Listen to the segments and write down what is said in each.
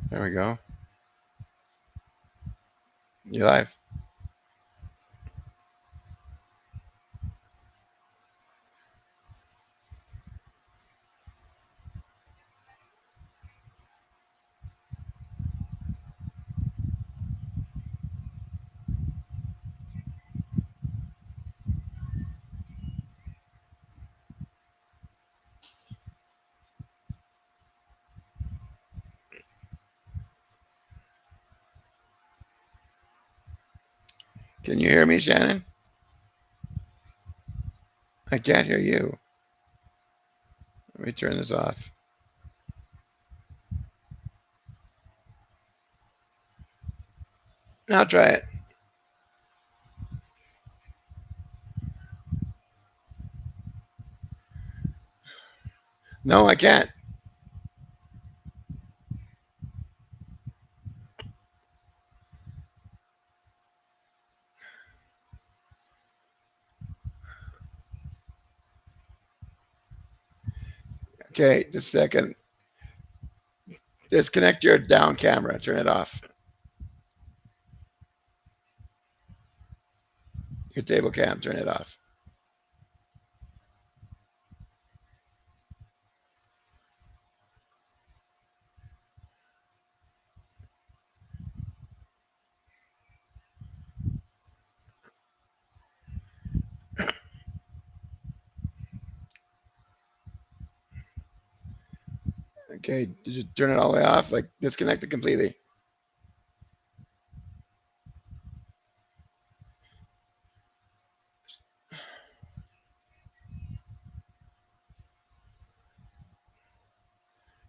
There we go. You're live. Can you hear me, Shannon? I can't hear you. Let me turn this off. Now try it. No, I can't. Okay, just a second. Disconnect your down camera. Turn it off. Your table cam, turn it off. Okay, did you turn it all the way off? Like disconnect it completely.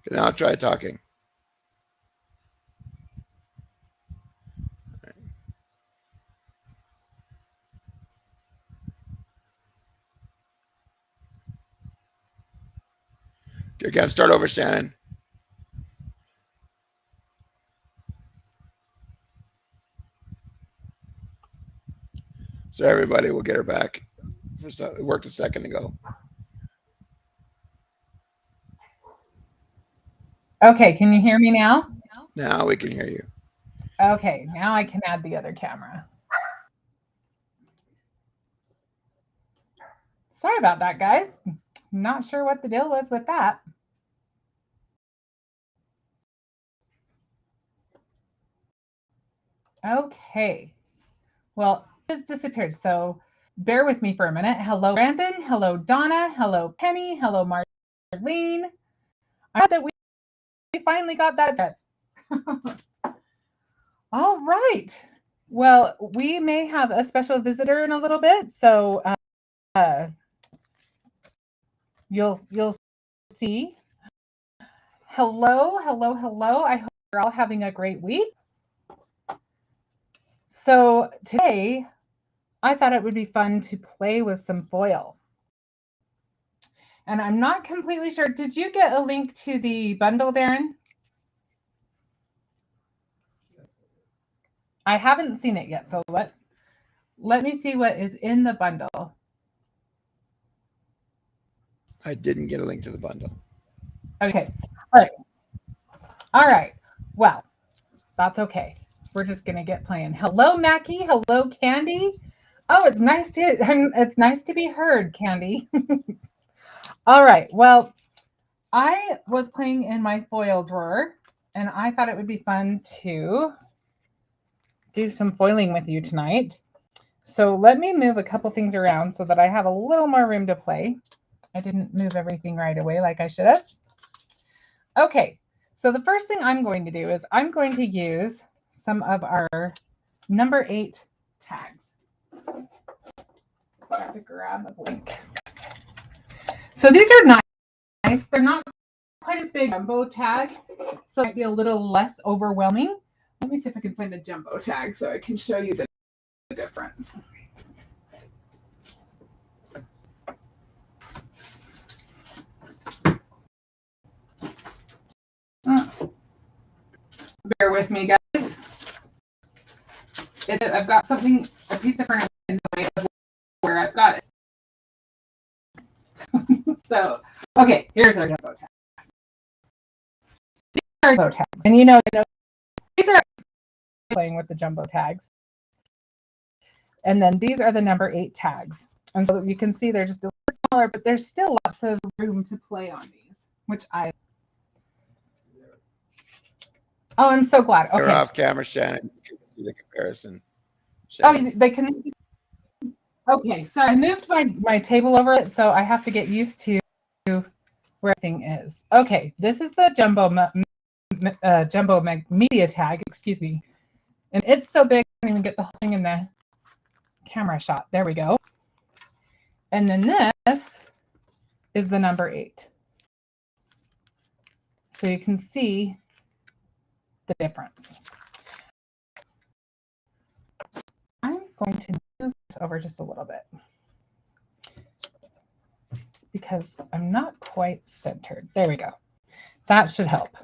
Okay, now try talking. Okay, gotta start over, Shannon. So everybody will get her back. It worked a second ago. Okay, can you hear me now? Now we can hear you. Okay, now I can add the other camera. Sorry about that, guys. Not sure what the deal was with that. Okay, well, it just disappeared, so bear with me for a minute. Hello, Brandon. Hello, Donna. Hello, Penny. Hello, Marlene. I thought that we finally got that. All right. Well, we may have a special visitor in a little bit, so you'll see. Hello, hello, hello. I hope you're all having a great week. So today, I thought it would be fun to play with some foil. And I'm not completely sure. Did you get a link to the bundle, Darren? I haven't seen it yet, so let me see what is in the bundle. I didn't get a link to the bundle. Okay. All right. All right. Well, that's okay. We're just gonna get playing. Hello, Mackie. Hello, Candy. Oh, it's nice to be heard, Candy. All right. Well, I was playing in my foil drawer, and I thought it would be fun to do some foiling with you tonight. So let me move a couple things around so that I have a little more room to play. I didn't move everything right away like I should have. Okay, so the first thing I'm going to do is I'm going to use some of our number 8 tags. I have to grab a blank. So these are nice. They're not quite as big jumbo tag, so it might be a little less overwhelming. Let me see if I can find a jumbo tag so I can show you the difference. Bear with me, guys. I've got a piece of furniture in the way of where I've got it. So Okay, here's our jumbo tag. These are jumbo tags. And you know, these are playing with the jumbo tags. And then these are the number 8 tags. And so you can see they're just a little smaller, but there's still lots of room to play on these, which I. Oh, I'm so glad. Okay. You're off camera, Shannon. You can see the comparison. Shannon. Oh, they can. Okay, sorry. I moved my table over it, so I have to get used to where everything is. Okay, this is the jumbo media tag. Excuse me, and it's so big I can't even get the whole thing in the camera shot. There we go. And then this is the number 8. So you can see the difference. I'm going to move this over just a little bit because I'm not quite centered. There we go. That should help.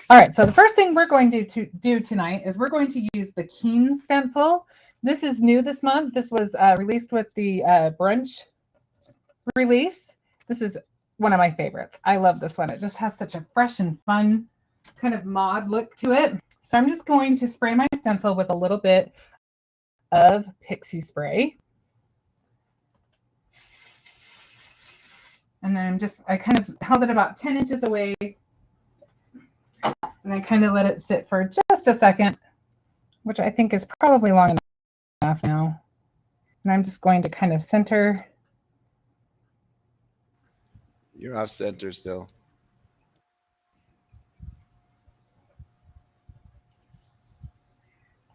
All right, so the first thing we're going to do tonight is we're going to use the Keen stencil. This is new this month. This was released with the brunch release. This is one of my favorites. I love this one. It just has such a fresh and fun kind of mod look to it. So I'm just going to spray my stencil with a little bit of pixie spray. And then I kind of held it about 10 inches away. And I kind of let it sit for just a second, which I think is probably long enough now. And I'm just going to kind of center. You're off center still.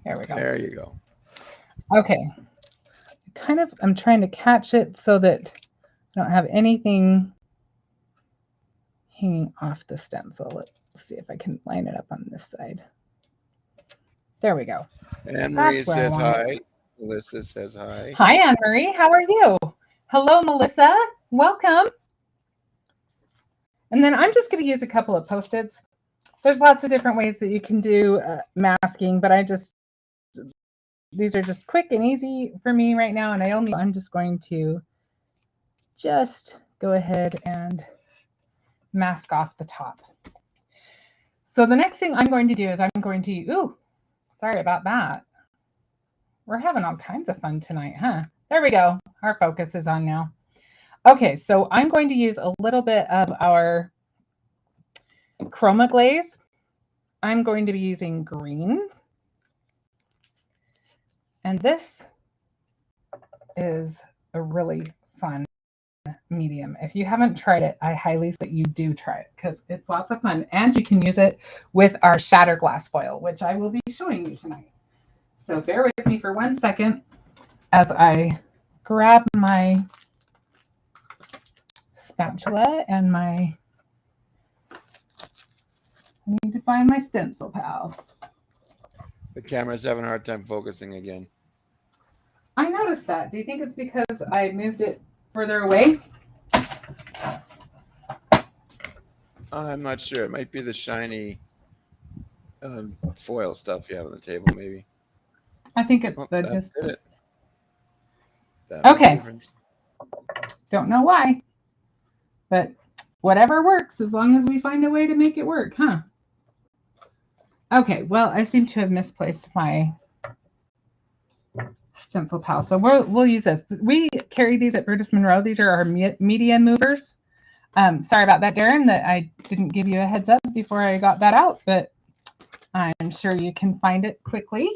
There we go. There you go. Okay. I'm trying to catch it so that I don't have anything hanging off the stencil. Let's see if I can line it up on this side. There we go. Anne Marie says hi. Melissa says hi. Hi, Anne Marie. How are you? Hello, Melissa. Welcome. And then I'm just going to use a couple of Post-its. There's lots of different ways that you can do masking, but these are just quick and easy for me right now. And I'm just going to go ahead and mask off the top. So the next thing I'm going to do is sorry about that. We're having all kinds of fun tonight, huh? There we go. Our focus is on now. Okay, so I'm going to use a little bit of our chroma glaze. I'm going to be using green. And this is a really fun medium. If you haven't tried it, I highly suggest that you do try it because it's lots of fun. And you can use it with our shatter glass foil, which I will be showing you tonight. So bear with me for 1 second as I grab my spatula and I need to find my stencil pal. The camera's having a hard time focusing again. I noticed that. Do you think it's because I moved it further away? I'm not sure. It might be the shiny foil stuff you have on the table, maybe. I think it's the distance. Okay. Don't know why, but whatever works as long as we find a way to make it work, huh? Okay, well, I seem to have misplaced my stencil pal, so we'll use this. We carry these at Burgess Monroe. These are our media movers. Sorry about that, Darren, that I didn't give you a heads up before I got that out, but I'm sure you can find it quickly.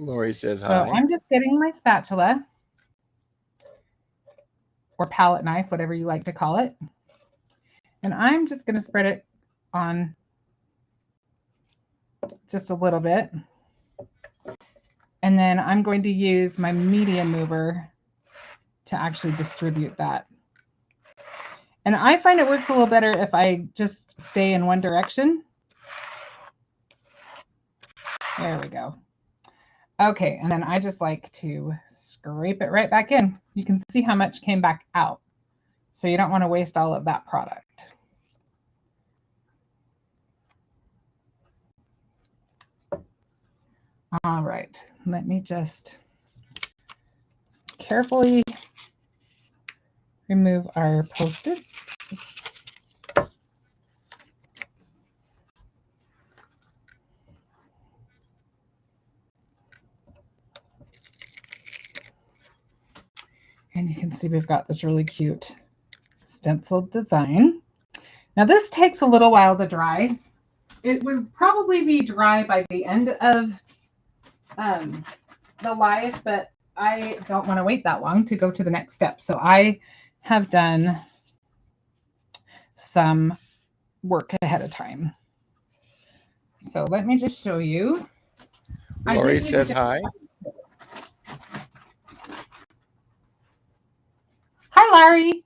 Lori says hi. So I'm just getting my spatula or palette knife, whatever you like to call it. And I'm just going to spread it on just a little bit. And then I'm going to use my media mover to actually distribute that. And I find it works a little better if I just stay in one direction. There we go. Okay, and then I just like to scrape it right back in. You can see how much came back out. So you don't want to waste all of that product. All right, let me just carefully remove our Post-it. And you can see we've got this really cute stenciled design. Now this takes a little while to dry. It would probably be dry by the end of the live, but I don't want to wait that long to go to the next step. So I have done some work ahead of time. So let me just show you. Lori says hi. Hi, Larry.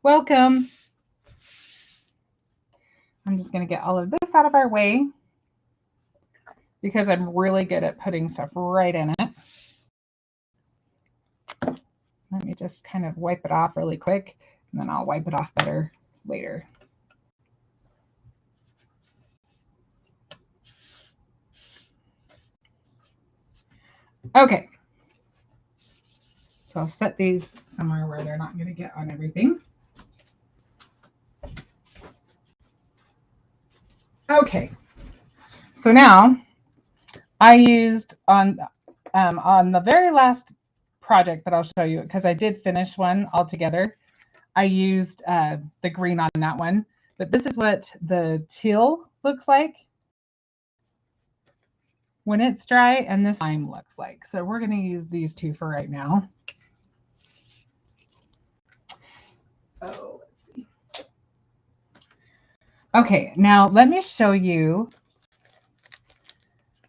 Welcome. I'm just going to get all of this out of our way because I'm really good at putting stuff right in it. Let me just kind of wipe it off really quick, and then I'll wipe it off better later. Okay. So I'll set these somewhere where they're not going to get on everything. Okay. So now I used on the very last project that I'll show you, because I did finish one altogether. I used the green on that one, but this is what the teal looks like when it's dry, and this lime looks like. So we're going to use these two for right now. Oh, let's see. Okay, now let me show you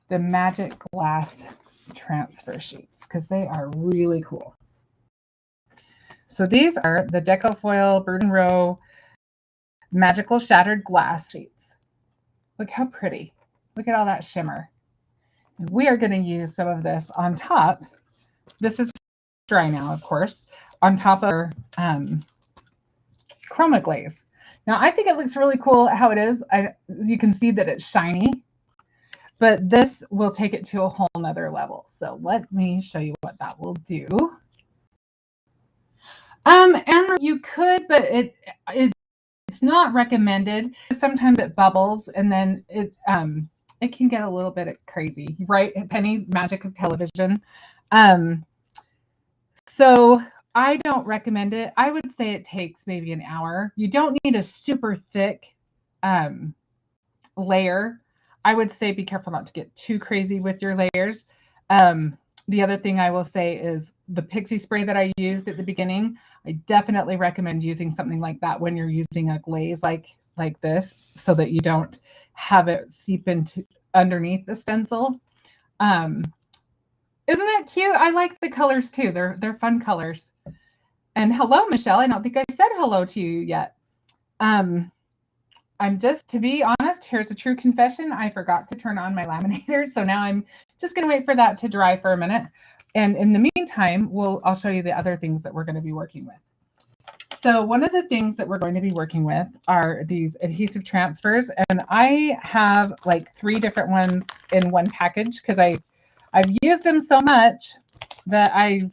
the magic glass transfer sheets, because they are really cool. So these are the Decofoil Bird and Row Magical Shattered Glass sheets. Look how pretty. Look at all that shimmer. And we are going to use some of this on top. This is dry now, of course, on top of our chroma glaze. Now, I think it looks really cool how it is. You can see that it's shiny, but this will take it to a whole nother level. So let me show you what that will do. And you could, but it's not recommended. Sometimes it bubbles, and then it can get a little bit crazy, right? Penny, magic of television. So I don't recommend it. I would say it takes maybe an hour. You don't need a super thick layer. I would say be careful not to get too crazy with your layers. The other thing I will say is the pixie spray that I used at the beginning. I definitely recommend using something like that when you're using a glaze like this, so that you don't have it seep into underneath the stencil. Isn't that cute? I like the colors too. They're fun colors. And hello, Michelle. I don't think I said hello to you yet. I'm just, to be honest, here's a true confession. I forgot to turn on my laminator. So now I'm just going to wait for that to dry for a minute. And in the meantime, I'll show you the other things that we're going to be working with. So one of the things that we're going to be working with are these adhesive transfers. And I have like 3 different ones in one package because I've used them so much that I've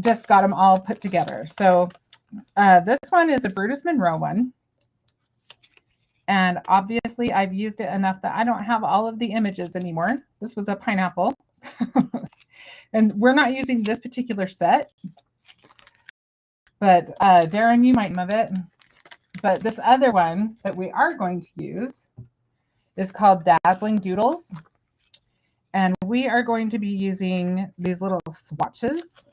just got them all put together. So this one is a Brutus Monroe one. And obviously I've used it enough that I don't have all of the images anymore. This was a pineapple. And we're not using this particular set. But Darren, you might love it. But this other one that we are going to use is called Dazzling Doodles. And we are going to be using these little swatches.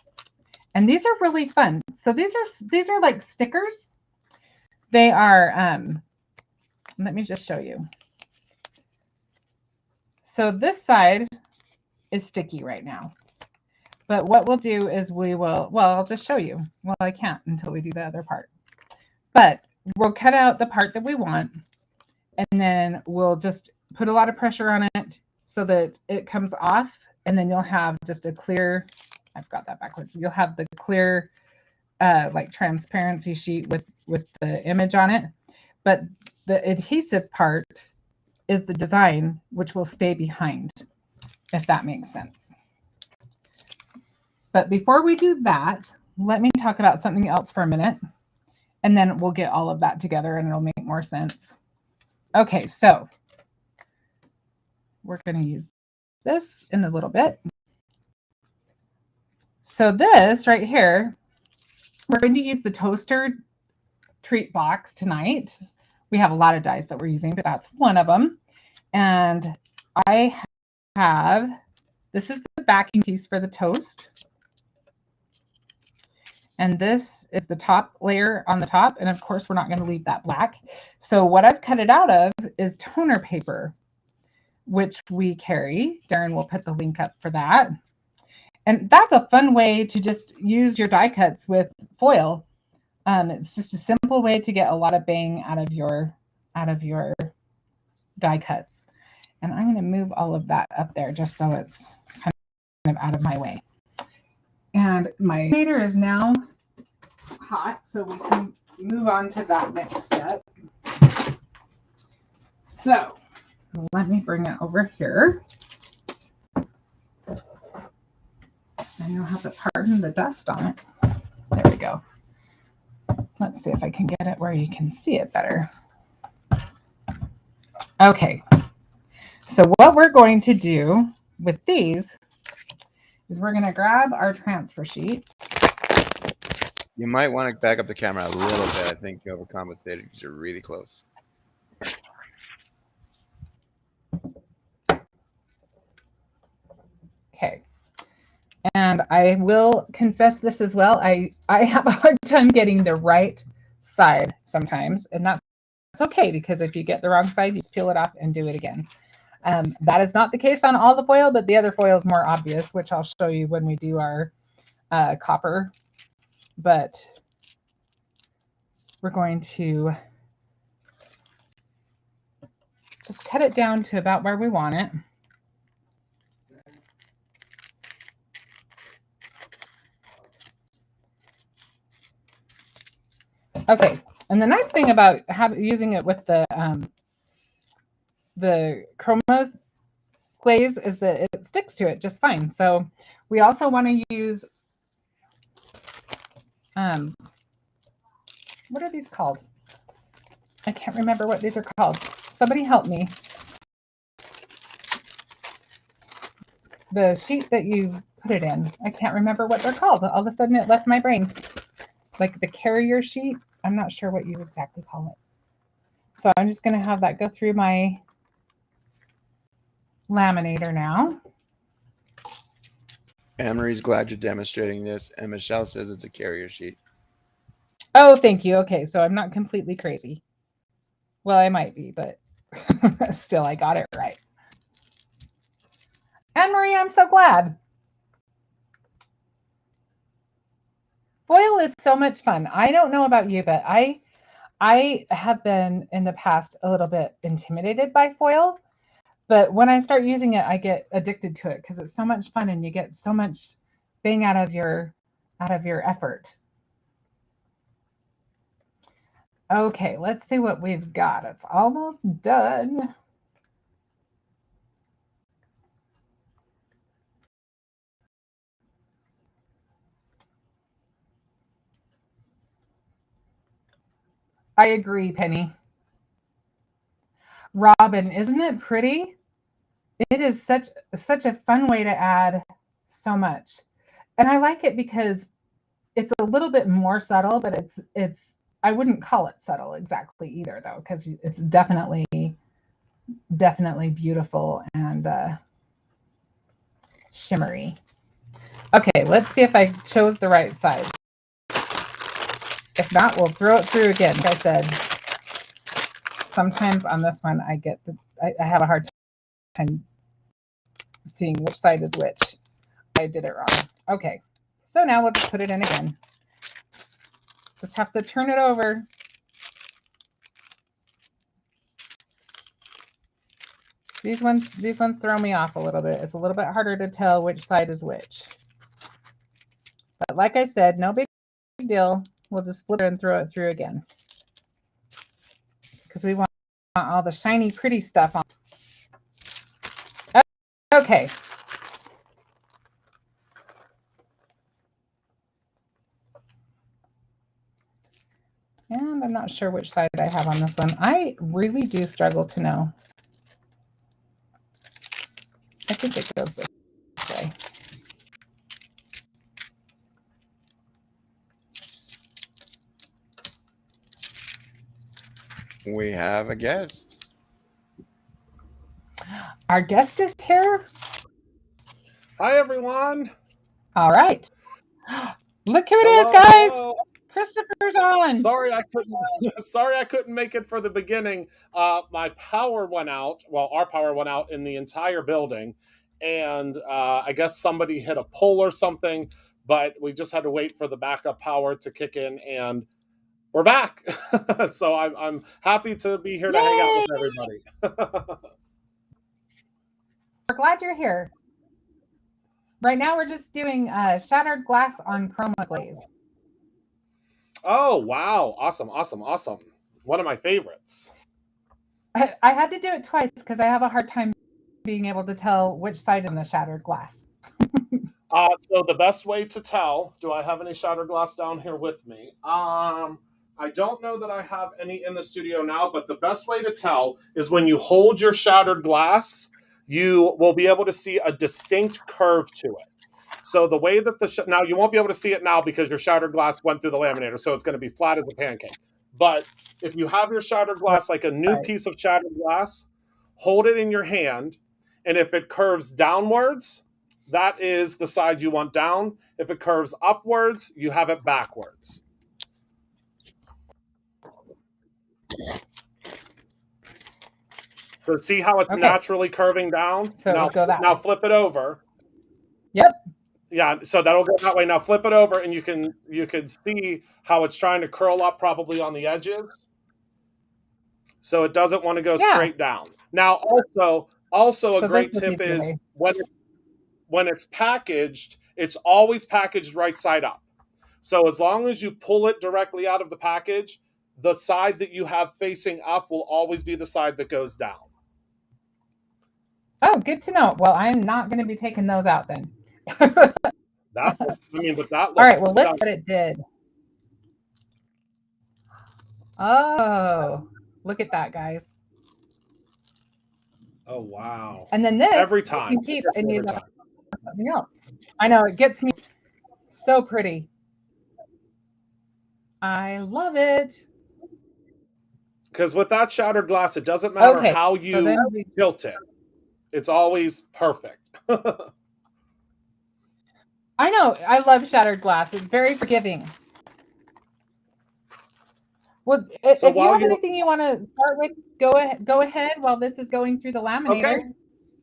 And these are really fun. So these are like stickers. They are, let me just show you. So this side is sticky right now. But what we'll do is I'll just show you. Well, I can't until we do the other part. But we'll cut out the part that we want, and then we'll just put a lot of pressure on it so that it comes off, and then you'll have just a clear, I've got that backwards. You'll have the clear like transparency sheet with the image on it. But the adhesive part is the design, which will stay behind, if that makes sense. But before we do that, let me talk about something else for a minute, and then we'll get all of that together and it'll make more sense. Okay, so we're going to use this in a little bit. So this right here, we're going to use the toaster treat box tonight. We have a lot of dies that we're using, but that's one of them. And I have, this is the backing piece for the toast. And this is the top layer on the top. And of course, we're not going to leave that black. So what I've cut it out of is toner paper, which we carry. Darren will put the link up for that. And that's a fun way to just use your die cuts with foil. It's just a simple way to get a lot of bang out of your die cuts. And I'm going to move all of that up there just so it's kind of out of my way. And my heater is now hot, so we can move on to that next step. So let me bring it over here. And you'll have to pardon the dust on it. There we go. Let's see if I can get it where you can see it better. Okay. So what we're going to do with these is we're going to grab our transfer sheet. You might want to back up the camera a little bit. I think you overcompensated because you're really close. Okay. And I will confess this as well. I have a hard time getting the right side sometimes. And that's okay, because if you get the wrong side, you just peel it off and do it again. That is not the case on all the foil, but the other foil is more obvious, which I'll show you when we do our copper. But we're going to just cut it down to about where we want it. Okay, and the nice thing about using it with the chroma glaze is that it sticks to it just fine. So we also want to use, what are these called? I can't remember what these are called. Somebody help me. The sheet that you put it in, I can't remember what they're called. All of a sudden it left my brain. Like the carrier sheet. I'm not sure what you exactly call it. So I'm just going to have that go through my laminator now. Anne-Marie's glad you're demonstrating this, and Michelle says it's a carrier sheet. Oh, thank you. Okay, so I'm not completely crazy. Well, I might be, but still, I got it right. Anne-Marie, I'm so glad. Foil is so much fun. I don't know about you, but I have been in the past a little bit intimidated by foil. But when I start using it, I get addicted to it because it's so much fun and you get so much bang out of your effort. Okay, let's see what we've got. It's almost done. I agree, Penny. Robin, isn't it pretty? It is such a fun way to add so much. And I like it because it's a little bit more subtle, but it's I wouldn't call it subtle exactly either though, because it's definitely beautiful and shimmery. Okay, let's see if I chose the right size. If not, we'll throw it through again. Like I said, sometimes on this one I have a hard time seeing which side is which. I did it wrong. Okay, so now we'll just put it in again. Just have to turn it over. These ones throw me off a little bit. It's a little bit harder to tell which side is which. But like I said, no big deal. We'll just flip it and throw it through again. Because we want all the shiny, pretty stuff on. Okay. And I'm not sure which side I have on this one. I really do struggle to know. I think it goes this way. We have a guest. Our guest is here. Hi, everyone. All right. Look who it is, Hello, guys. hello. Christopher's on. Sorry I couldn't. Sorry I couldn't make it for the beginning. My power went out. Well, our power went out in the entire building, and I guess somebody hit a pole or something. But we just had to wait for the backup power to kick in, and we're back. So I'm happy to be here to hang out Yay! with everybody. We're glad you're here. Right now, we're just doing shattered glass on chroma glaze. Oh wow! Awesome, awesome, awesome. One of my favorites. I had to do it twice because I have a hard time being able to tell which side in the shattered glass. So the best way to tell, do I have any shattered glass down here with me? I don't know that I have any in the studio now, but the best way to tell is when you hold your shattered glass, you will be able to see a distinct curve to it. So the way that now you won't be able to see it now because your shattered glass went through the laminator, so it's going to be flat as a pancake. But if you have your shattered glass like a new piece of shattered glass, hold it in your hand, and if it curves downwards, that is the side you want down. If it curves upwards, you have it backwards. So see how it's naturally curving down? So now, go that now way. flip it over. Yep. Yeah, so that'll go that way. Now flip it over, and you can see how it's trying to curl up probably on the edges. So it doesn't want to go straight down. Now also a great tip is when it's packaged, it's always packaged right side up. So as long as you pull it directly out of the package, the side that you have facing up will always be the side that goes down. Oh, good to know. Well, I'm not going to be taking those out then. But that looks all right. Well, let's see what it did. Oh, look at that, guys. Oh wow! And then this every time you can keep and use something else. I know it gets me so pretty. I love it. Because with that shattered glass, it doesn't matter how you tilt it; it's always perfect. I know. I love shattered glass. It's very forgiving. Well, so if you have anything you want to start with, go ahead while this is going through the laminator. Okay.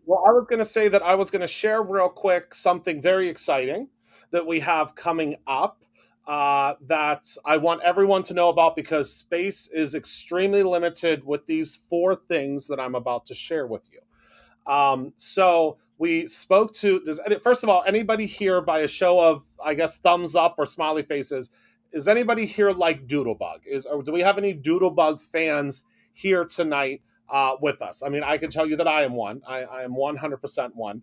Well, I was going to say that I was going to share real quick something very exciting that we have coming up that I want everyone to know about because space is extremely limited with these 4 things that I'm about to share with you. So we spoke to, first of all, anybody here by a show of, I guess, thumbs up or smiley faces, is anybody here like Doodlebug? Or do we have any Doodlebug fans here tonight with us? I mean, I can tell you that I am one. I am 100% one.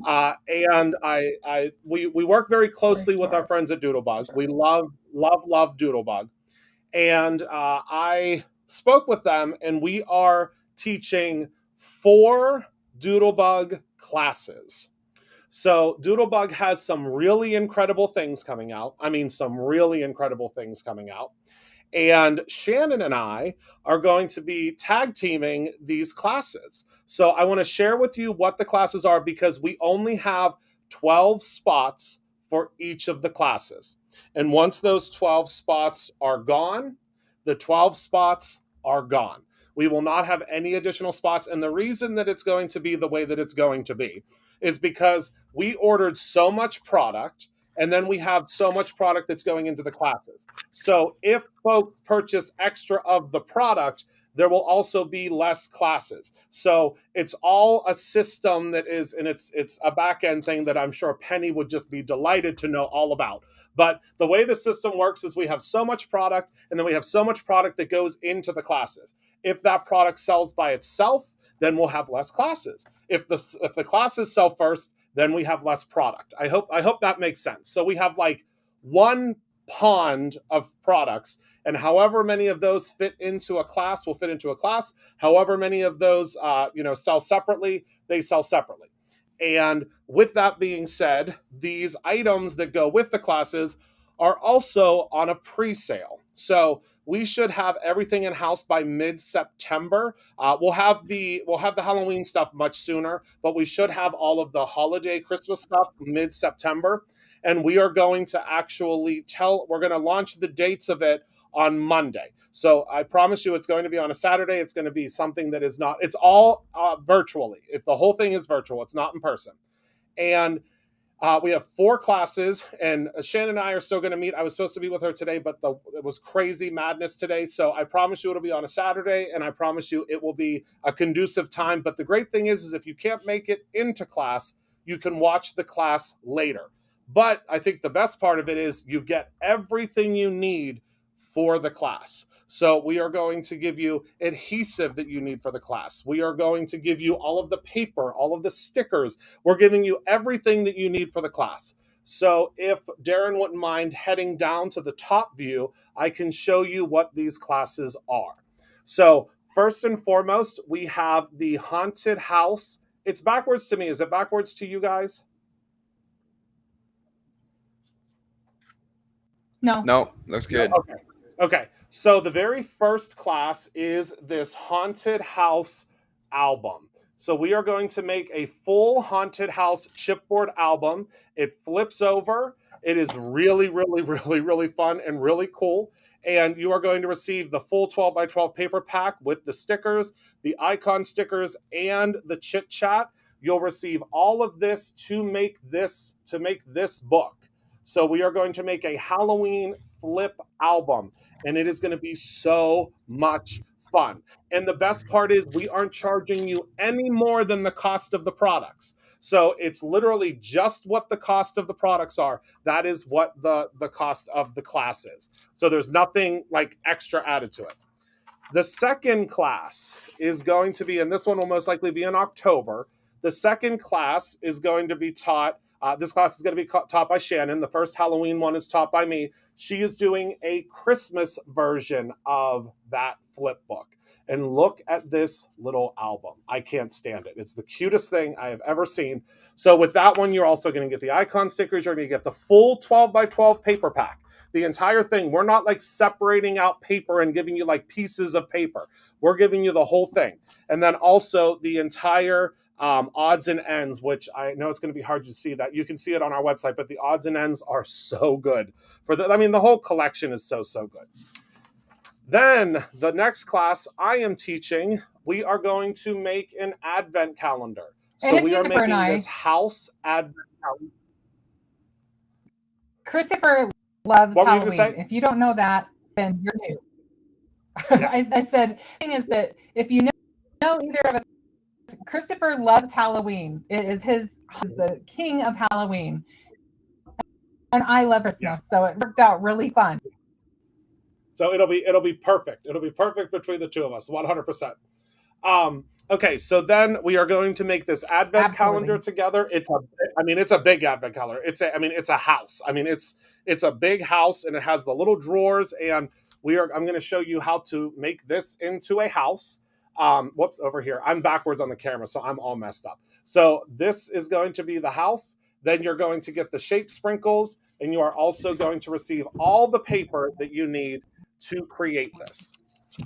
And we work very closely with our friends at Doodlebug. We love Doodlebug. And I spoke with them, and we are teaching 4 Doodlebug classes. So Doodlebug has some really incredible things coming out. I mean, some really incredible things coming out. And Shannon and I are going to be tag teaming these classes. So I want to share with you what the classes are because we only have 12 spots for each of the classes. And once those 12 spots are gone, the 12 spots are gone. We will not have any additional spots. And the reason that it's going to be the way that it's going to be is because we ordered so much product and then we have so much product that's going into the classes. So if folks purchase extra of the product, there will also be less classes. So it's all a system that is, and it's a back-end thing that I'm sure Penny would just be delighted to know all about. But the way the system works is we have so much product, and then we have so much product that goes into the classes. If that product sells by itself, then we'll have less classes. If the classes sell first, then we have less product. I hope that makes sense. So we have like one pond of products, and however many of those fit into a class will fit into a class. However many of those sell separately, they sell separately. And with that being said, these items that go with the classes are also on a pre-sale. So we should have everything in house by mid-September. We'll have the Halloween stuff much sooner, but we should have all of the holiday Christmas stuff mid-September. And we are going to actually we're going to launch the dates of it on Monday. So I promise you, it's going to be on a Saturday. It's going to be something that is not. It's all virtually. The whole thing is virtual. It's not in person. And we have 4 classes, and Shannon and I are still going to meet. I was supposed to meet with her today, but it was crazy madness today. So I promise you it'll be on a Saturday, and I promise you it will be a conducive time. But the great thing is if you can't make it into class, you can watch the class later. But I think the best part of it is you get everything you need for the class. So we are going to give you adhesive that you need for the class. We are going to give you all of the paper, all of the stickers. We're giving you everything that you need for the class. So if Darren wouldn't mind heading down to the top view, I can show you what these classes are. So first and foremost, we have the haunted house. It's backwards to me. Is it backwards to you guys? No, looks good. Okay. So the very first class is this haunted house album. So we are going to make a full haunted house chipboard album. It flips over. It is really, really, really, really fun and really cool. And you are going to receive the full 12 by 12 paper pack with the stickers, the icon stickers, and the chit chat. You'll receive all of this to make this book. So we are going to make a Halloween flip album, and it is going to be so much fun. And the best part is we aren't charging you any more than the cost of the products. So it's literally just what the cost of the products are. That is what the cost of the class is. So there's nothing like extra added to it. The second class is going to be, and this one will most likely be in October. The second class is going to be taught. This class is going to be taught by Shannon. The first Halloween one is taught by me. She is doing a Christmas version of that flip book. And look at this little album. I can't stand it. It's the cutest thing I have ever seen. So with that one, you're also going to get the icon stickers. You're going to get the full 12 by 12 paper pack. The entire thing. We're not like separating out paper and giving you like pieces of paper. We're giving you the whole thing. And then also the entire odds and ends, which I know it's going to be hard to see that. You can see it on our website, but the odds and ends are so good. The whole collection is so good. Then the next class I am teaching, we are going to make an advent calendar. So we are making this house advent calendar. Christopher loves Halloween. If you don't know that, then you're new. Yes. I said, the thing is that if you know either of us, Christopher loves Halloween. It is the king of Halloween. And I love Christmas, yes. So it worked out really fun. So it'll be perfect. It'll be perfect between the two of us, 100%. Okay, so then we are going to make this advent calendar together. It's a big advent calendar. It's a house. It's a big house, and it has the little drawers. And I'm going to show you how to make this into a house. Whoops, over here. I'm backwards on the camera, so I'm all messed up. So this is going to be the house. Then you're going to get the shape sprinkles, and you are also going to receive all the paper that you need to create this.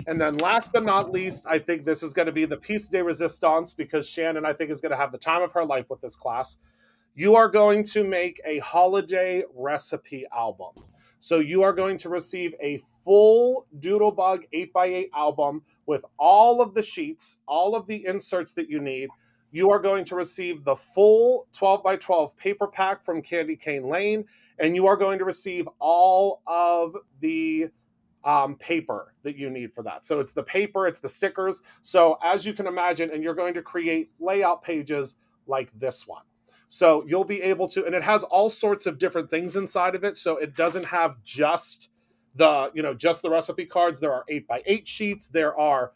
And then last but not least, I think this is going to be the piece de resistance, because Shannon, I think, is going to have the time of her life with this class. You are going to make a holiday recipe album. So you are going to receive a full Doodlebug 8x8 album with all of the sheets, all of the inserts that you need. You are going to receive the full 12 by 12 paper pack from Candy Cane Lane, and you are going to receive all of the paper that you need for that. So it's the paper, it's the stickers. So as you can imagine, and you're going to create layout pages like this one. So you'll be able to, and it has all sorts of different things inside of it. So it doesn't have just the recipe cards. There are 8x8 sheets. There are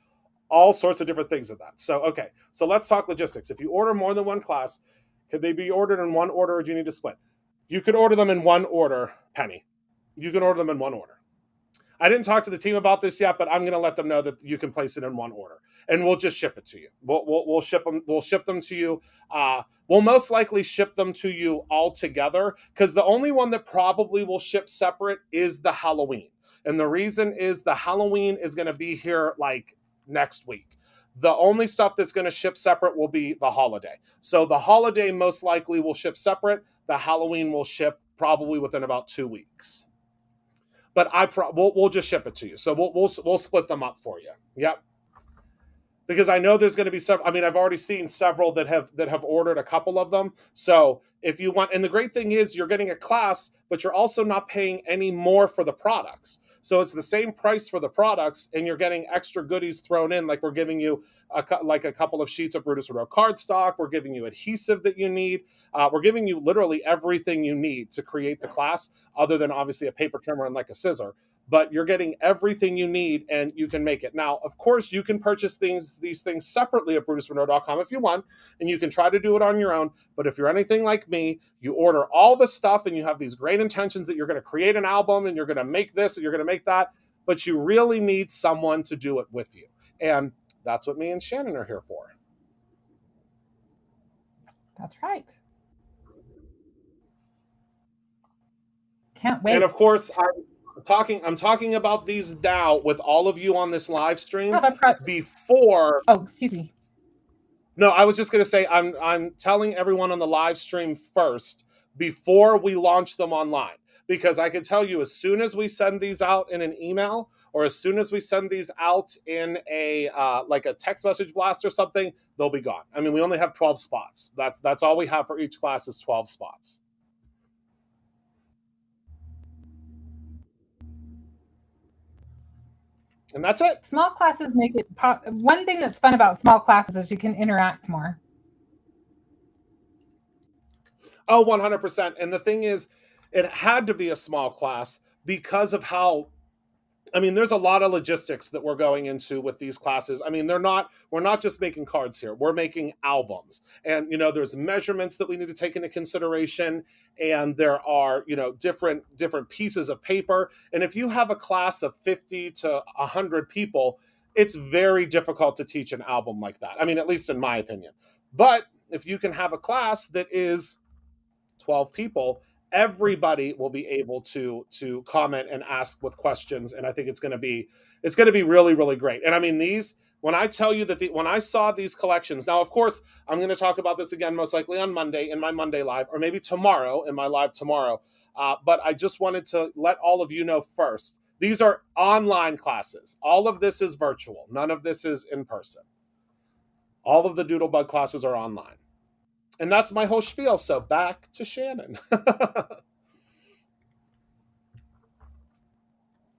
all sorts of different things in that. So, okay. So let's talk logistics. If you order more than one class, could they be ordered in one order, or do you need to split? You could order them in one order, Penny. You can order them in one order. I didn't talk to the team about this yet, but I'm going to let them know that you can place it in one order, and we'll just ship it to you. We'll ship them. We'll ship them to you. We'll most likely ship them to you all together, because the only one that probably will ship separate is the Halloween, and the reason is the Halloween is going to be here like next week. The only stuff that's going to ship separate will be the holiday. So the holiday most likely will ship separate. The Halloween will ship probably within about 2 weeks. But we'll just ship it to you. So we'll split them up for you. Yep. Because I know there's going to be several. I mean, I've already seen several that have ordered a couple of them. So if you want, and the great thing is you're getting a class, but you're also not paying any more for the products. So it's the same price for the products, and you're getting extra goodies thrown in. Like we're giving you like a couple of sheets of Brutus Monroe cardstock. We're giving you adhesive that you need. We're giving you literally everything you need to create the class, other than obviously a paper trimmer and like a scissor. But you're getting everything you need, and you can make it. Now, of course, you can purchase these things separately at BrutusMonroe.com if you want, and you can try to do it on your own. But if you're anything like me, you order all the stuff and you have these great intentions that you're going to create an album and you're going to make this and you're going to make that, but you really need someone to do it with you. And that's what me and Shannon are here for. That's right. Can't wait. And of course, I'm talking about these now with all of you on this live stream before. Oh, excuse me. No, I was just going to say I'm telling everyone on the live stream first before we launch them online, because I can tell you as soon as we send these out in an email, or as soon as we send these out in a like a text message blast or something, they'll be gone. I mean, we only have 12 spots. That's all we have for each class is 12 spots. And that's it. Small classes make it one thing that's fun about small classes is you can interact more. Oh, 100%. And the thing is, it had to be a small class because of how, I mean, there's a lot of logistics that we're going into with these classes. I mean, we're not just making cards here. We're making albums. And, there's measurements that we need to take into consideration. And there are, different pieces of paper. And if you have a class of 50 to 100 people, it's very difficult to teach an album like that. I mean, at least in my opinion. But if you can have a class that is 12 people, everybody will be able to comment and ask with questions, and I think it's going to be really, really great. And I mean, when I tell you that when I saw these collections, now of course I'm going to talk about this again most likely on Monday in my Monday live, or maybe tomorrow in my live tomorrow, but I just wanted to let all of you know first, these are online classes. All of this is virtual. None of this is in person. All of the Doodlebug classes are online. And that's my whole spiel. So back to Shannon.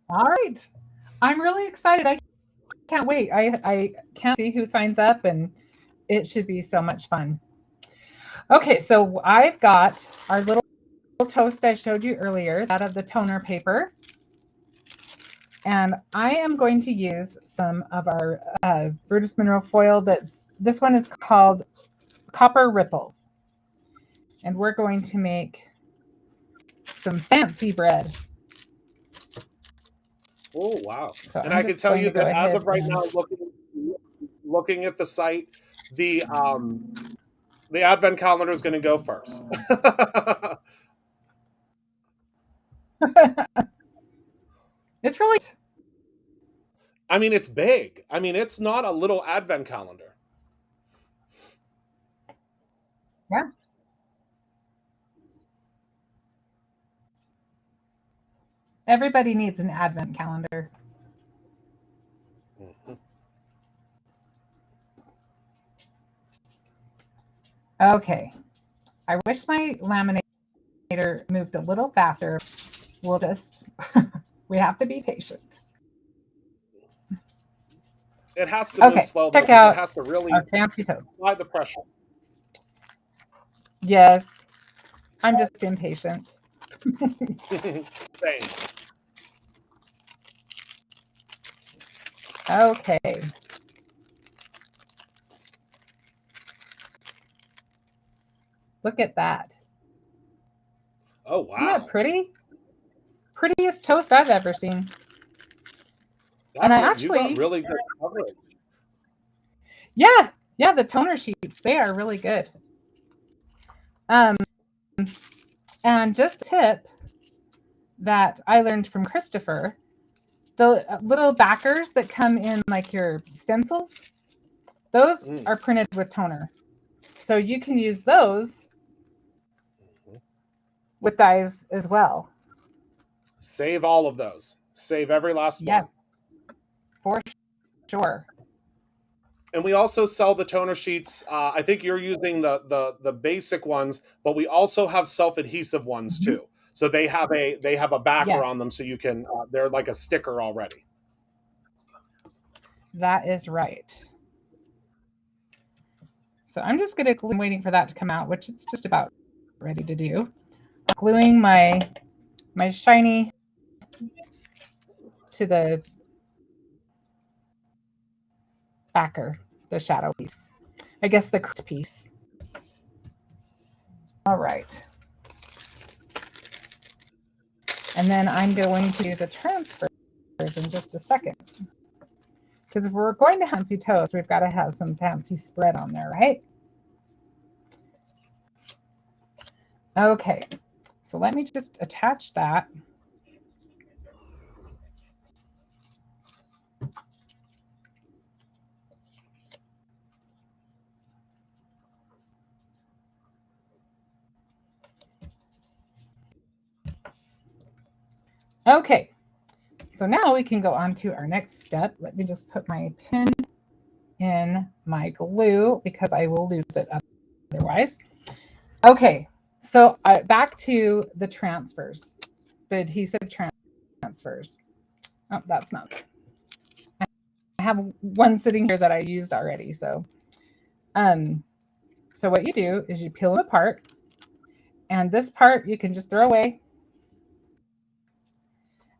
All right. I'm really excited. I can't wait. I can't see who signs up, and it should be so much fun. Okay, so I've got our little toast I showed you earlier, out of the toner paper. And I am going to use some of our Brutus Monroe foil. This one is called Copper Ripples. And we're going to make some fancy bread. Oh, wow. So and I can tell you that as of right now, looking at the site, the advent calendar is going to go first. It's really, I mean, it's big. I mean, it's not a little advent calendar. yeah. Everybody needs an advent calendar. Mm-hmm. Okay. I wish my laminator moved a little faster. We'll just, we have to be patient. It has to move slowly. Check out it has to really our fancy toast. apply the pressure. Yes. I'm just impatient. Same. Okay. Look at that. Oh, wow. Isn't that pretty? prettiest toast I've ever seen. And I You got actually, really good coverage. yeah, the toner sheets, they are really good. And just a tip that I learned from Christopher, the little backers that come in like your stencils, those are printed with toner. So you can use those with dyes as well. Save all of those. Save every last one. For sure. And we also sell the toner sheets. I think you're using the basic ones, but we also have self-adhesive ones too. So they have a backer on them, so you can. They're like a sticker already. That is right. So I'm just gonna glue. I'm waiting for that to come out, which it's just about ready to do. I'm gluing my shiny to the backer, the shadow piece. I guess the piece. All right. And then I'm going to do the transfers in just a second. Because if we're going to fancy toast, we've got to have some fancy spread on there, right? Okay, so let me just attach that. Okay, so now we can go on to our next step. Let me just put my pin in my glue because I will lose it otherwise. Okay, so back to the transfers, the adhesive transfers. Oh, that's not. I have one sitting here that I used already. So what you do is you peel them apart, and this part you can just throw away.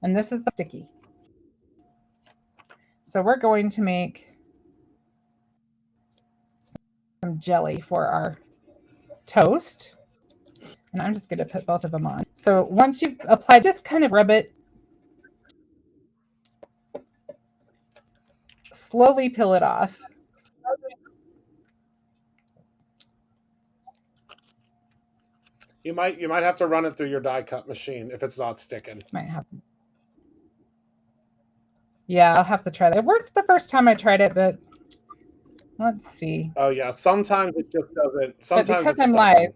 And this is the sticky. So we're going to make some jelly for our toast. And I'm just going to put both of them on. So once you've applied, just kind of rub it. Slowly peel it off. You might have to run it through your die cut machine if it's not sticking. Might have. Yeah, I'll have to try that. It worked the first time I tried it, but let's see. Oh yeah, sometimes it just doesn't. Sometimes because it's I'm stubborn. live,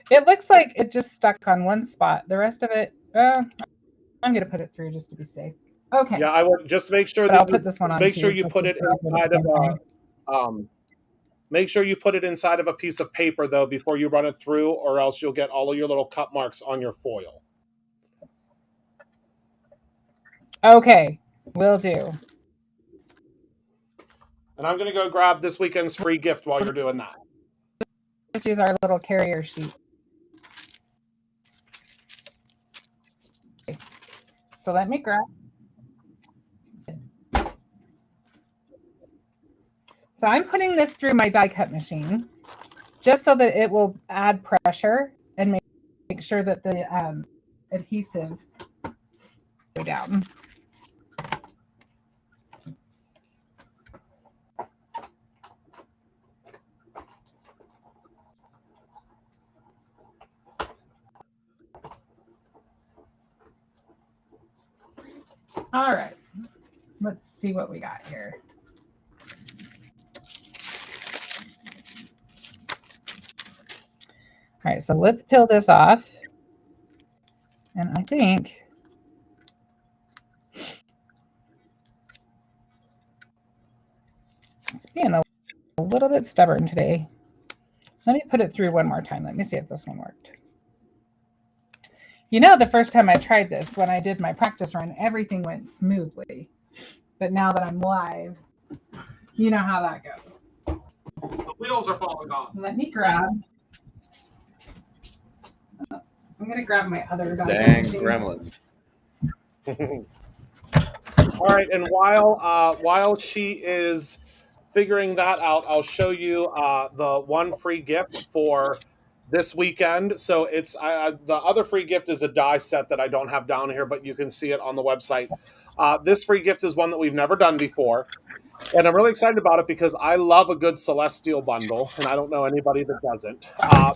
it looks like it just stuck on one spot. The rest of it, I'm going to put it through just to be safe. Okay. Yeah, I would just make sure that I'll put this one on. Make sure you put it inside of a. Make sure you put it inside of a piece of paper though before you run it through, or else you'll get all of your little cut marks on your foil. Okay, will do. And I'm going to go grab this weekend's free gift while you're doing that. Just use our little carrier sheet. Okay. So let me grab. So I'm putting this through my die cut machine just so that it will add pressure and make sure that the adhesive goes down. All right, let's see what we got here. All right, so let's peel this off. And I think it's being a little bit stubborn today. Let me put it through one more time. Let me see if this one worked. You know, the first time I tried this, when I did my practice run, everything went smoothly. But now that I'm live, you know how that goes. The wheels are falling off. Let me grab. I'm going to grab my other die. Dang gremlin. All right, and while she is figuring that out, I'll show you the one free gift for this weekend. So it's the other free gift is a die set that I don't have down here, but you can see it on the website. This free gift is one that we've never done before. And I'm really excited about it because I love a good Celestial bundle, and I don't know anybody that doesn't.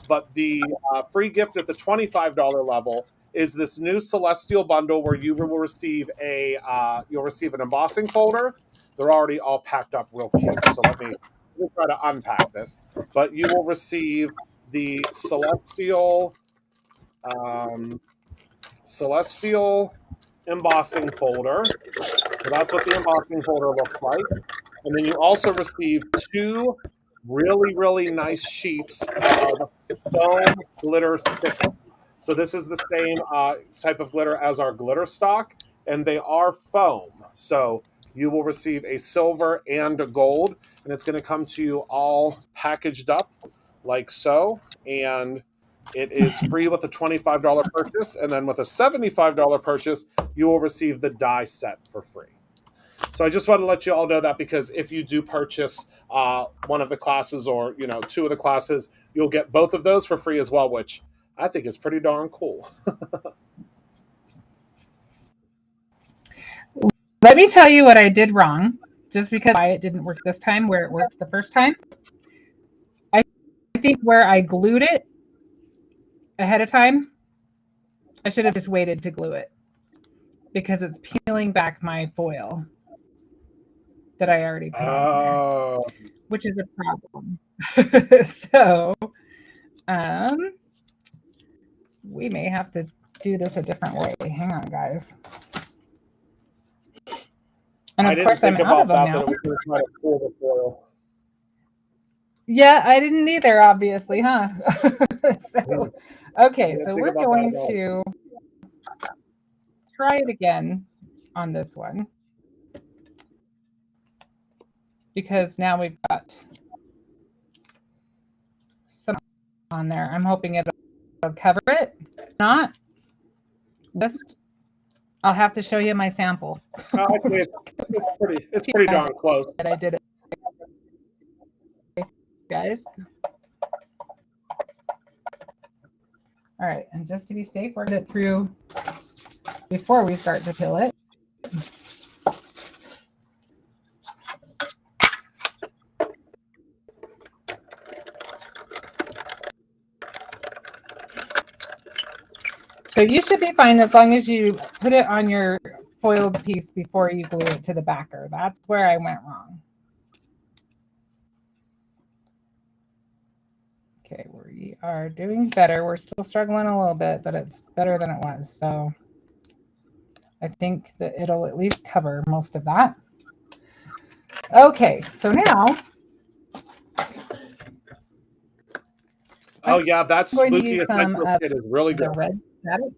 But the free gift at the $25 level is this new Celestial bundle where you will receive you'll receive an embossing folder. They're already all packed up real cute. So let me try to unpack this. But you will receive the Celestial embossing folder. So that's what the embossing folder looks like. And then you also receive 2 really, really nice sheets of foam glitter stickers. So this is the same type of glitter as our glitter stock, and they are foam. So you will receive a silver and a gold, and it's going to come to you all packaged up like so. And it is free with a $25 purchase, and then with a $75 purchase, you will receive the die set for free. So I just want to let you all know that, because if you do purchase one of the classes, or 2 of the classes, you'll get both of those for free as well, which I think is pretty darn cool. Let me tell you what I did wrong, just because why it didn't work this time where it worked the first time. I think where I glued it ahead of time, I should have just waited to glue it, because it's peeling back my foil that I already put on there, which is a problem. So we may have to do this a different way. Hang on, guys. And of course, I'm out of them now. That we can try to pull the foil. Yeah, I didn't either, obviously, huh? So, okay, so we're going to try it again on this one, because now we've got some on there. I'm hoping it'll cover it. If not, just I'll have to show you my sample. It's pretty darn close. That I did it, guys. All right, and just to be safe, we're going to put it through before we start to peel it. So you should be fine as long as you put it on your foiled piece before you glue it to the backer. That's where I went wrong. Okay, we are doing better. We're still struggling a little bit, but it's better than it was. So I think that it'll at least cover most of that. Okay, so now. Oh yeah, that spooky Essentials kit is really good. Red static.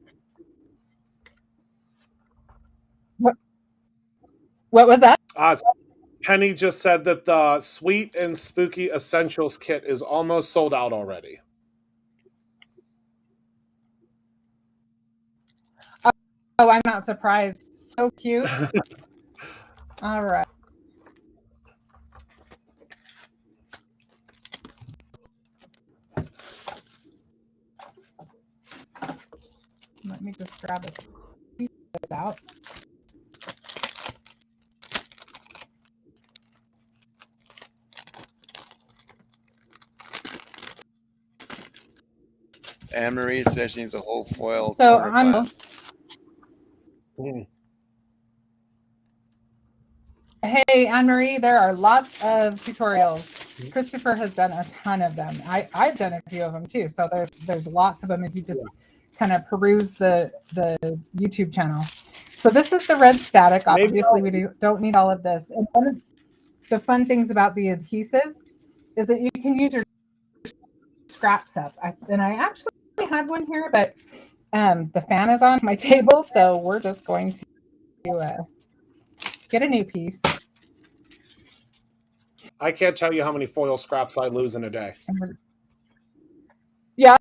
What was that? Penny just said that the Sweet and Spooky Essentials kit is almost sold out already. Oh, I'm not surprised. So cute. All right. Let me just grab a piece of this out. Anne Marie says she needs a whole foil. So on. Hey, Anne Marie, there are lots of tutorials. Christopher has done a ton of them. I've done a few of them too. So there's lots of them if you just kind of peruse the YouTube channel. So this is the red static. Obviously, we don't need all of this. And one of the fun things about the adhesive is that you can use your scraps up. And I actually had one here, but the fan is on my table, so we're just going to get a new piece. I can't tell you how many foil scraps I lose in a day. Yeah.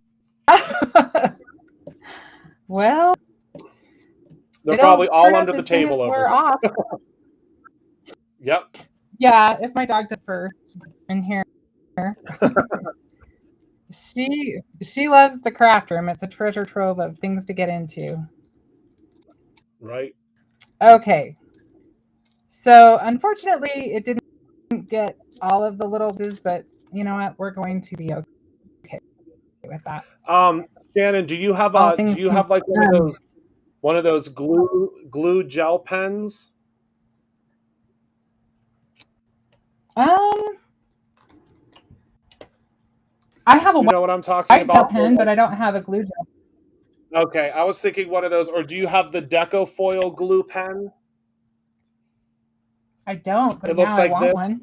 Well, they're probably all under the table over off. Yep. Yeah, if my dog does first in here. She loves the craft room. It's a treasure trove of things to get into. Right. Okay. So unfortunately, it didn't get all of the little boxes, but you know what? We're going to be okay with that. Shannon, All do things you can. have like one of those glue gel pens? Um, I have a You know what I'm talking white gel about? pen, but I don't have a glue gel. Okay, I was thinking one of those. Or do you have the Deco foil glue pen? I don't, but It now looks I like want this. one.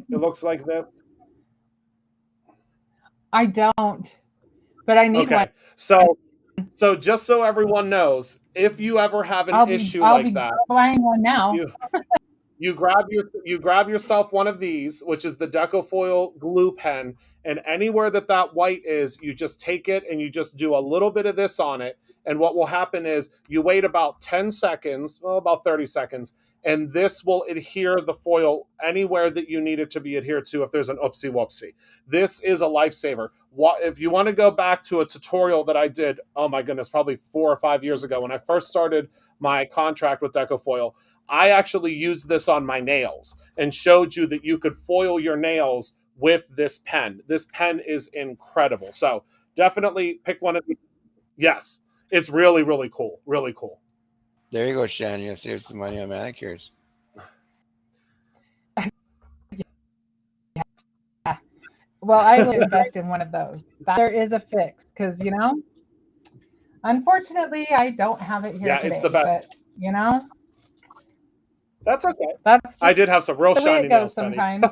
It looks like this. I don't, but I need one. Okay, so just so everyone knows, if you ever have an issue I'll like be that, buying one now. you you grab yourself one of these, which is the Decofoil glue pen, and anywhere that white is, you just take it and you just do a little bit of this on it. And what will happen is you wait about 10 seconds, well, about 30 seconds, and this will adhere the foil anywhere that you need it to be adhered to if there's an oopsie whoopsie. This is a lifesaver. What if you want to go back to a tutorial that I did, oh my goodness, probably 4 or 5 years ago when I first started my contract with Decofoil, I actually used this on my nails and showed you that you could foil your nails with this pen. This pen is incredible. So definitely pick one of these. Yes, it's really, really cool. Really cool. There you go, Shannon. You'll save some money on manicures. Well, I will invest in one of those. There is a fix because, unfortunately, I don't have it here Yeah, it's the today. best. But, That's okay. that's I just did have some real the way shiny it goes nails, Penny. sometimes.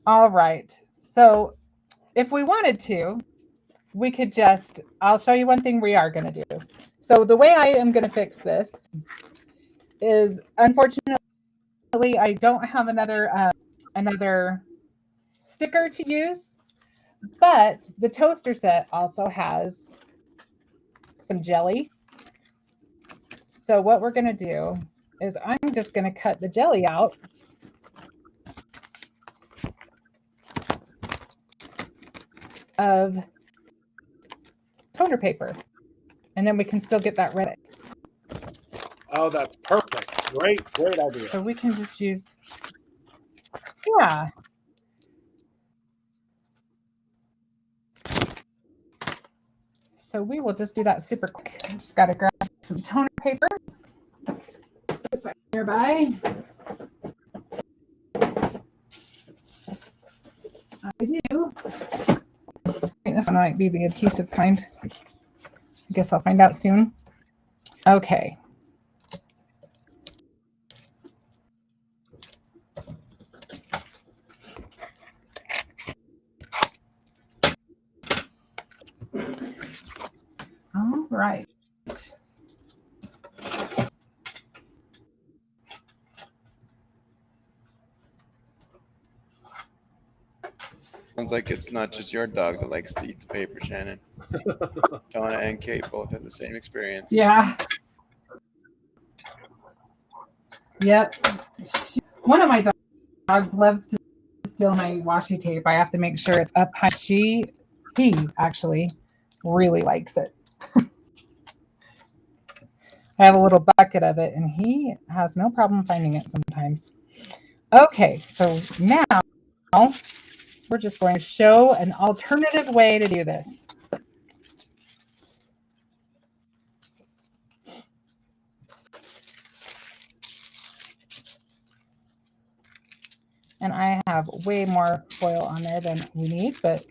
All right. So, if we wanted to, we could I'll show you one thing we are going to do. So, the way I am going to fix this is, unfortunately, I don't have another sticker to use, but the toaster set also has some jelly. So what we're going to do is I'm just going to cut the jelly out of toner paper, and then we can still get that red. Oh, that's perfect. Great, great idea. So we can just use, yeah. So we will just do that super quick. I just got to grab some toner paper. Put that nearby. I do. I think this one might be the adhesive kind. I guess I'll find out soon. Okay. All right. Sounds like it's not just your dog that likes to eat the paper, Shannon. Donna and Kate both have the same experience. Yeah. Yep. One of my dogs loves to steal my washi tape. I have to make sure it's up high. He actually really likes it. I have a little bucket of it, and he has no problem finding it sometimes. Okay, so now we're just going to show an alternative way to do this. And I have way more foil on there than we need, but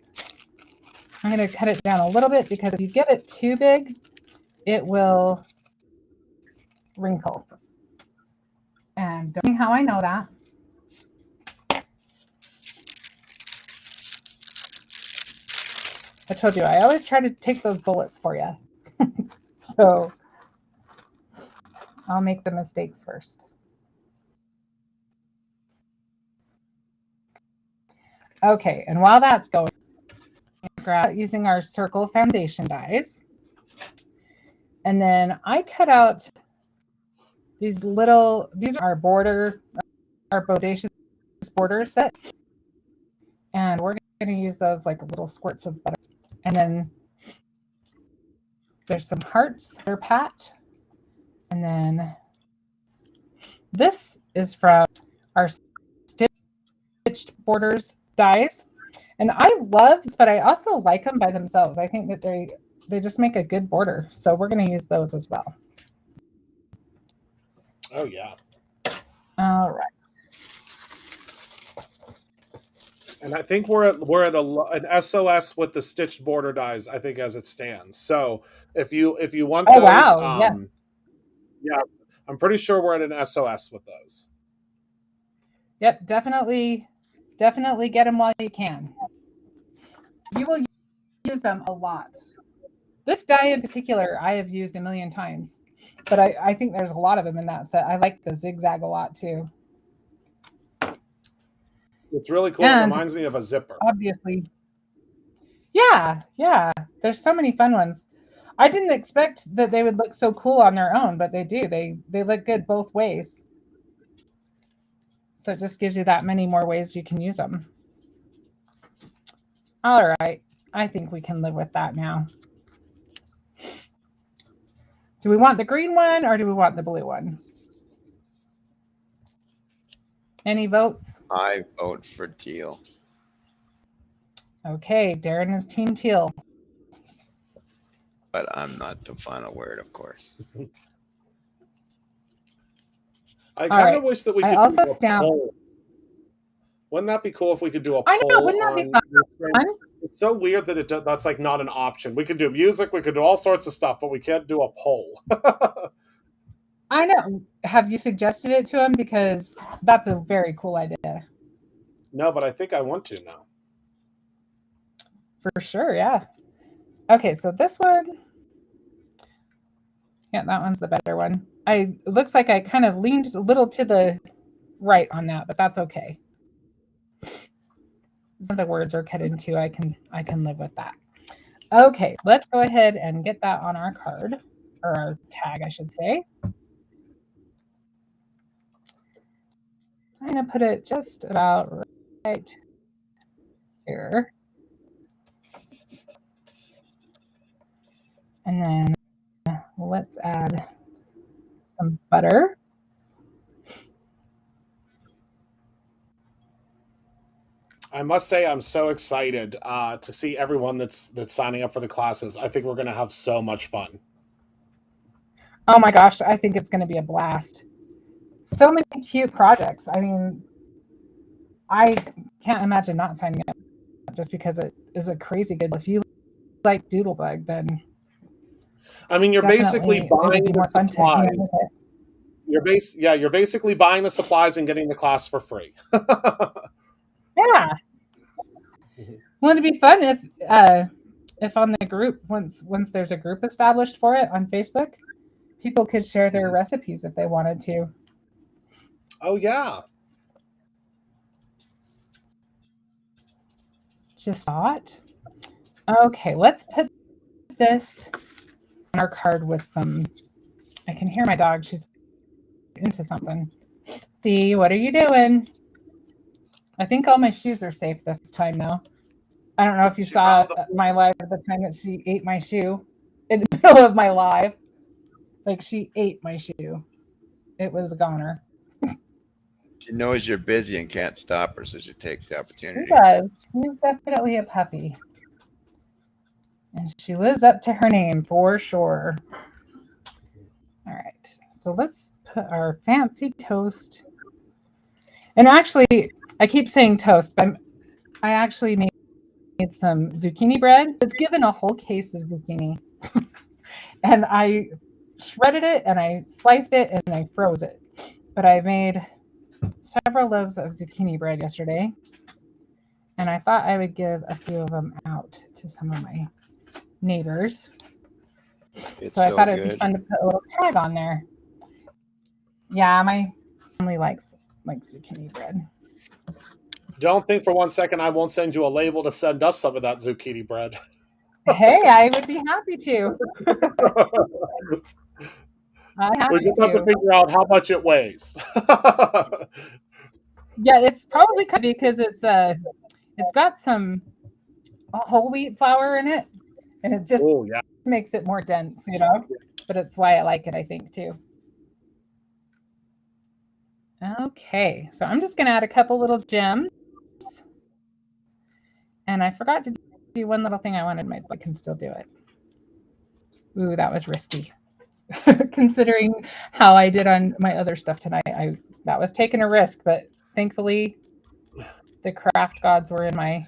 I'm going to cut it down a little bit because if you get it too big, it will wrinkle. And don't know how I know that. I told you, I always try to take those bullets for you. So I'll make the mistakes first. Okay, and while that's going, using our circle foundation dies. And then I cut out these are our bodacious border set. And we're going to use those like little squirts of butter. And then there's some hearts, they're pat. And then this is from our stitched borders dies. And I love, but I also like them by themselves. I think that they just make a good border. So we're going to use those as well. Oh, yeah. All right. And I think we're at an SOS with the stitched border dies, I think, as it stands. So if you want those, wow. Yeah, I'm pretty sure we're at an SOS with those. Yep, definitely get them while you can. You will use them a lot. This die in particular, I have used a million times, but I think there's a lot of them in that set. I like the zigzag a lot too. It's really cool. And it reminds me of a zipper. Obviously. Yeah. There's so many fun ones. I didn't expect that they would look so cool on their own, but they do. They look good both ways. So it just gives you that many more ways you can use them. All right. I think we can live with that now. Do we want the green one or do we want the blue one? Any votes? I vote for teal. Okay, Darren is team teal. But I'm not the final word, of course. I kind of wish that we could also do a poll. Wouldn't that be cool if we could do a poll? I know, wouldn't that be fun? It's so weird that that's like not an option. We could do music, we could do all sorts of stuff, but we can't do a poll. I know. Have you suggested it to him? Because that's a very cool idea. No, but I think I want to now. For sure, yeah. Okay, so this one. Yeah, that one's the better one. It looks like I kind of leaned a little to the right on that, but that's okay. Some of the words are cut into. I can live with that. Okay, let's go ahead and get that on our card, or our tag, I should say. I'm going to put it just about right here. And then let's add some butter. I must say I'm so excited to see everyone that's signing up for the classes. I think we're going to have so much fun. Oh my gosh, I think it's going to be a blast. So many cute projects. I mean, I can't imagine not signing up just because it is a crazy good. If you like Doodlebug, then I mean, you're basically buying the supplies. You're basically buying the supplies and getting the class for free. Yeah. Well, it'd be fun if on the group, once there's a group established for it on Facebook, people could share their recipes if they wanted to. Oh yeah. Just thought. Okay, let's put this on our card with some. I can hear my dog. She's into something. See, what are you doing? I think all my shoes are safe this time now. I don't know if you saw my live at the time that she ate my shoe in the middle of my live. Like, she ate my shoe. It was a goner. She knows you're busy and can't stop her, so she takes the opportunity. She does. She's definitely a puppy. And she lives up to her name for sure. All right. So let's put our fancy toast. And actually, I keep saying toast, but I actually made some zucchini bread. I was given a whole case of zucchini. And I shredded it and I sliced it and I froze it. But I made several loaves of zucchini bread yesterday. And I thought I would give a few of them out to some of my neighbors. So I thought it'd be fun to put a little tag on there. Yeah, my family likes zucchini bread. Don't think for one second I won't send you a label to send us some of that zucchini bread. Hey, I would be happy to. We just have to figure out how much it weighs. Yeah, it's probably because it's got some whole wheat flour in it, and it just Oh, yeah. makes it more dense, you know. But it's why I like it, I think, too. Okay, so I'm just going to add a couple little gems. And I forgot to do one little thing I wanted, but I can still do it. Ooh, that was risky. Considering how I did on my other stuff tonight, that was taking a risk, but thankfully the craft gods were in my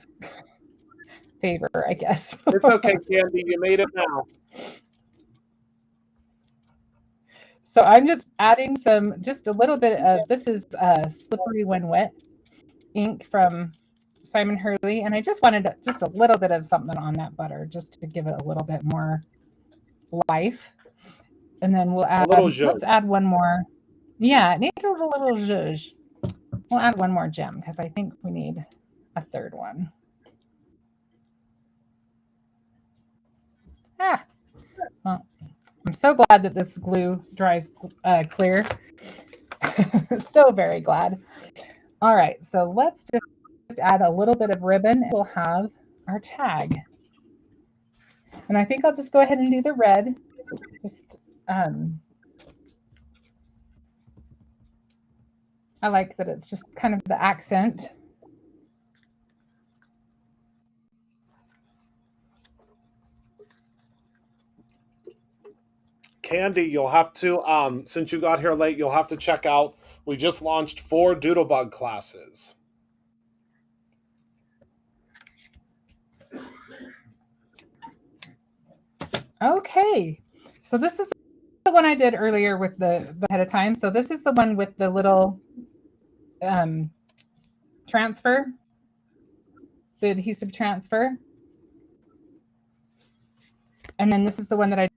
favor, I guess. It's okay, Candy. You made it now. So I'm just adding just a little bit of, this is Slippery When Wet ink from Simon Hurley, and I just wanted just a little bit of something on that butter just to give it a little bit more life. And then let's add one more. Yeah, it needs a little zhuzh. We'll add one more gem because I think we need a third one. Well, I'm so glad that this glue dries clear. So very glad. All right, so let's just add a little bit of ribbon and we'll have our tag. And I think I'll just go ahead and do the red. Just I like that it's just kind of the accent. Candy, you'll have to, since you got here late, you'll have to check out. We just launched 4 Doodlebug classes. Okay, so this is the one I did earlier with the ahead of time. So this is the one with the little transfer, the adhesive transfer. And then this is the one that I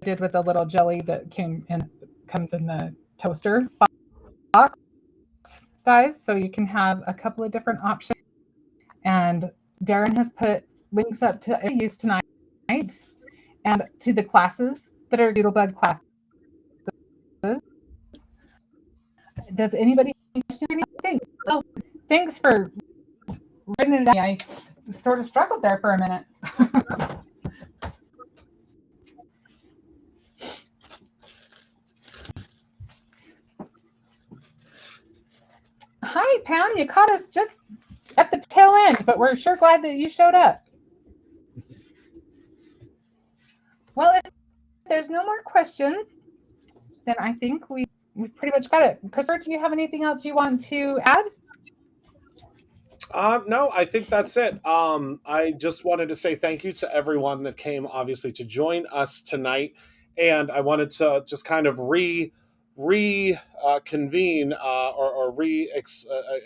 did with the little jelly that comes in the toaster box dies. So you can have a couple of different options. And Darren has put links up to use tonight and to the classes that are Doodlebug classes. Does anybody question anything? Oh, thanks for writing it out. I sort of struggled there for a minute. Hi, Pam. You caught us just at the tail end, but we're sure glad that you showed up. Well, if there's no more questions, then I think we've pretty much got it. Christopher, do you have anything else you want to add? No, I think that's it. I just wanted to say thank you to everyone that came, obviously, to join us tonight, and I wanted to just kind of convene or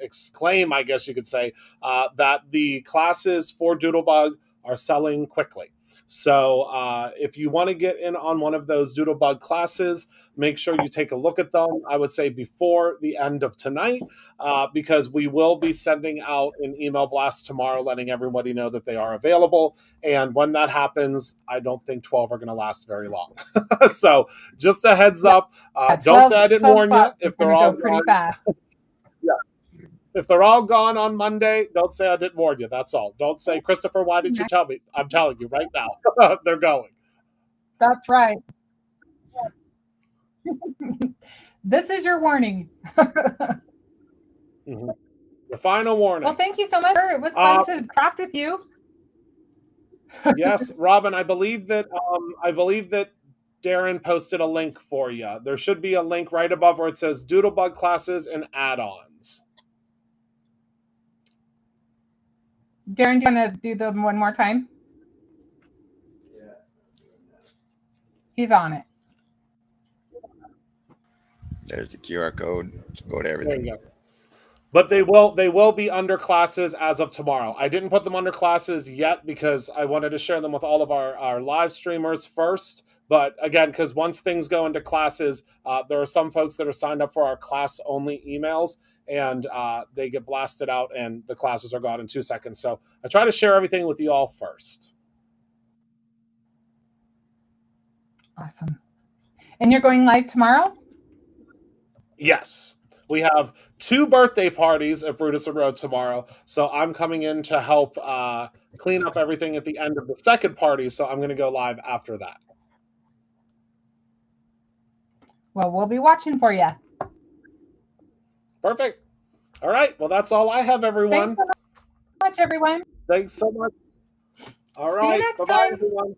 exclaim, I guess you could say, that the classes for Doodlebug are selling quickly. So if you want to get in on one of those Doodlebug classes, make sure you take a look at them. I would say before the end of tonight, because we will be sending out an email blast tomorrow letting everybody know that they are available. And when that happens, I don't think 12 are going to last very long. So just a heads up. 12, don't say I didn't warn you. If they're all pretty fast. Yeah. If they're all gone on Monday, don't say I didn't warn you. That's all. Don't say, Christopher, why didn't you tell me? I'm telling you right now. They're going. That's right. This is your warning. Mm-hmm. The final warning. Well, thank you so much. It was fun to craft with you. Yes, Robin, I believe that Darren posted a link for you. There should be a link right above where it says Doodlebug classes and add-ons. Darren, do you want to do them one more time? Yeah. He's on it. There's the QR code. Go to everything. There you go. But they will be under classes as of tomorrow. I didn't put them under classes yet because I wanted to share them with all of our live streamers first. But again, because once things go into classes, there are some folks that are signed up for our class-only emails, and they get blasted out, and the classes are gone in 2 seconds. So I try to share everything with you all first. Awesome. And you're going live tomorrow? Yes. We have 2 birthday parties at Brutus Road tomorrow, so I'm coming in to help clean up everything at the end of the second party, so I'm going to go live after that. Well, we'll be watching for you. Perfect. All right. Well, that's all I have, everyone. Thanks so much, everyone. Thanks so much. All See you right. next Bye-bye, time. everyone.